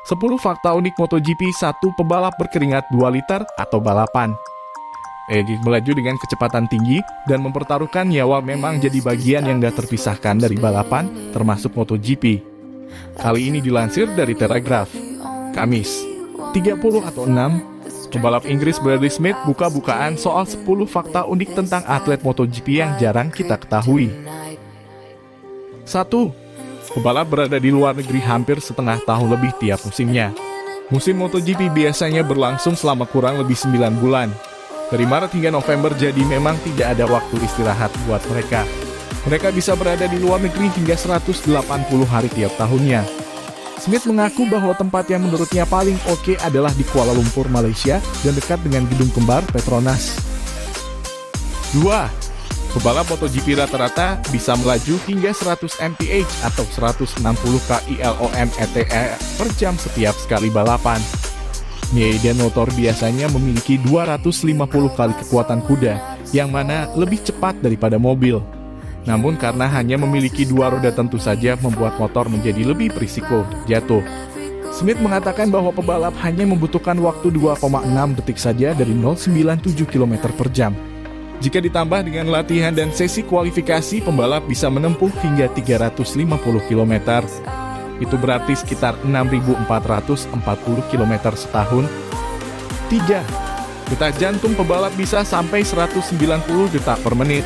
10 fakta unik MotoGP, 1 pebalap berkeringat 2 liter atau balapan. Melaju dengan kecepatan tinggi dan mempertaruhkan nyawa memang jadi bagian yang tak terpisahkan dari balapan, termasuk MotoGP. Kali ini dilansir dari Telegraph. Kamis, 30 atau 6, pembalap Inggris Bradley Smith buka-bukaan soal 10 fakta unik tentang atlet MotoGP yang jarang kita ketahui. 1. Pebalap berada di luar negeri hampir setengah tahun lebih tiap musimnya. Musim MotoGP biasanya berlangsung selama kurang lebih 9 bulan. Dari Maret hingga November, jadi memang tidak ada waktu istirahat buat mereka. Mereka bisa berada di luar negeri hingga 180 hari tiap tahunnya. Smith mengaku bahwa tempat yang menurutnya paling oke adalah di Kuala Lumpur, Malaysia, dan dekat dengan gedung kembar Petronas. 2. Pebalap MotoGP rata-rata bisa melaju hingga 100 mph atau 160 km/h per jam setiap sekali balapan. Medan motor biasanya memiliki 250 kali kekuatan kuda, yang mana lebih cepat daripada mobil. Namun karena hanya memiliki 2 roda tentu saja membuat motor menjadi lebih berisiko jatuh. Smith mengatakan bahwa pebalap hanya membutuhkan waktu 2,6 detik saja dari 0,97 km per jam. Jika ditambah dengan latihan dan sesi kualifikasi, pembalap bisa menempuh hingga 350 km. Itu berarti sekitar 6.440 km setahun. 3. Detak jantung pebalap bisa sampai 190 detak per menit.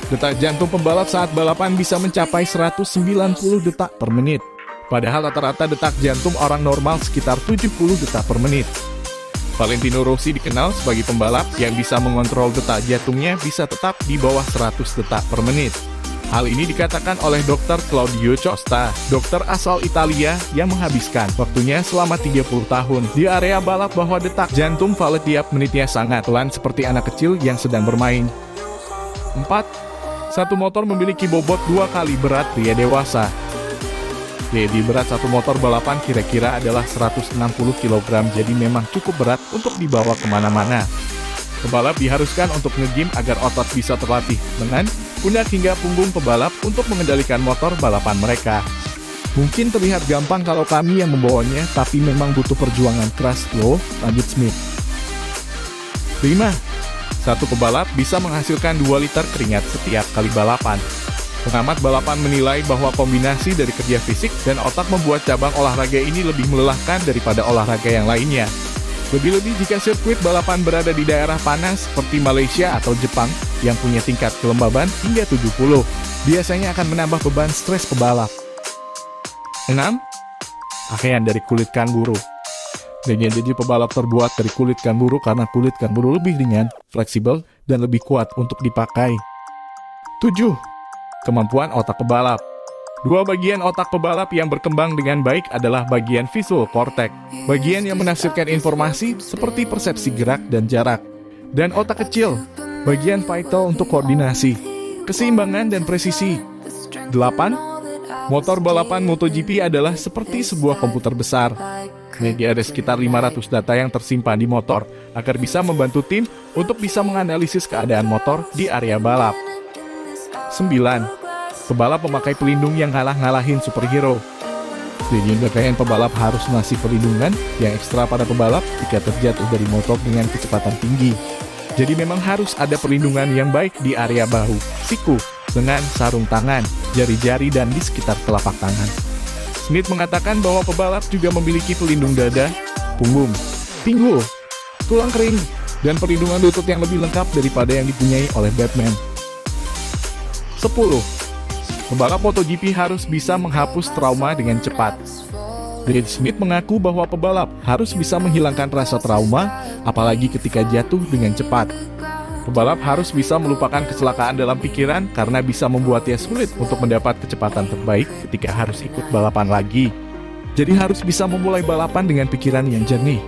Detak jantung pembalap saat balapan bisa mencapai 190 detak per menit. Padahal rata-rata detak jantung orang normal sekitar 70 detak per menit. Valentino Rossi dikenal sebagai pembalap yang bisa mengontrol detak jantungnya bisa tetap di bawah 100 detak per menit. Hal ini dikatakan oleh Dr. Claudio Costa, dokter asal Italia yang menghabiskan waktunya selama 30 tahun di area balap, bahwa detak jantung Valle tiap menitnya sangat pelan seperti anak kecil yang sedang bermain. 4. Satu motor memiliki bobot 2 kali berat pria dewasa. Jadi berat satu motor balapan kira-kira adalah 160 kg, jadi memang cukup berat untuk dibawa kemana-mana. Pebalap diharuskan untuk nge-gym agar otot bisa terlatih, lengan, pundak hingga punggung pebalap untuk mengendalikan motor balapan mereka. Mungkin terlihat gampang kalau kami yang membawanya, tapi memang butuh perjuangan keras loh, lanjut Smith. 5. Satu pebalap bisa menghasilkan 2 liter keringat setiap kali balapan. Pengamat balapan menilai bahwa kombinasi dari kerja fisik dan otak membuat cabang olahraga ini lebih melelahkan daripada olahraga yang lainnya. Lebih-lebih jika sirkuit balapan berada di daerah panas seperti Malaysia atau Jepang yang punya tingkat kelembaban hingga 70, biasanya akan menambah beban stres pebalap. 6. Pakaian dari kulit kanguru. Jadi pebalap terbuat dari kulit kanguru karena kulit kanguru lebih ringan, fleksibel, dan lebih kuat untuk dipakai. 7. Kemampuan otak pebalap. 2 bagian otak pebalap yang berkembang dengan baik adalah bagian visual cortex, bagian yang menafsirkan informasi seperti persepsi gerak dan jarak, dan otak kecil, bagian vital untuk koordinasi, keseimbangan, dan presisi. 8. Motor balapan MotoGP adalah seperti sebuah komputer besar. Jadi ada sekitar 500 data yang tersimpan di motor agar bisa membantu tim untuk bisa menganalisis keadaan motor di area balap. 9. Pebalap memakai pelindung yang ngalah-ngalahin superhero. Jadi pakaian pebalap harus ngasih perlindungan yang ekstra pada pebalap jika terjatuh dari motor dengan kecepatan tinggi. Jadi memang harus ada perlindungan yang baik di area bahu, siku, lengan, sarung tangan, jari-jari, dan di sekitar telapak tangan. Smith mengatakan bahwa pebalap juga memiliki pelindung dada, punggung, pinggul, tulang kering, dan perlindungan lutut yang lebih lengkap daripada yang dipunyai oleh Batman. 10. Pebalap MotoGP harus bisa menghapus trauma dengan cepat. Greg Smith mengaku bahwa pebalap harus bisa menghilangkan rasa trauma, apalagi ketika jatuh dengan cepat. Pebalap harus bisa melupakan kecelakaan dalam pikiran karena bisa membuatnya sulit untuk mendapat kecepatan terbaik ketika harus ikut balapan lagi. Jadi harus bisa memulai balapan dengan pikiran yang jernih.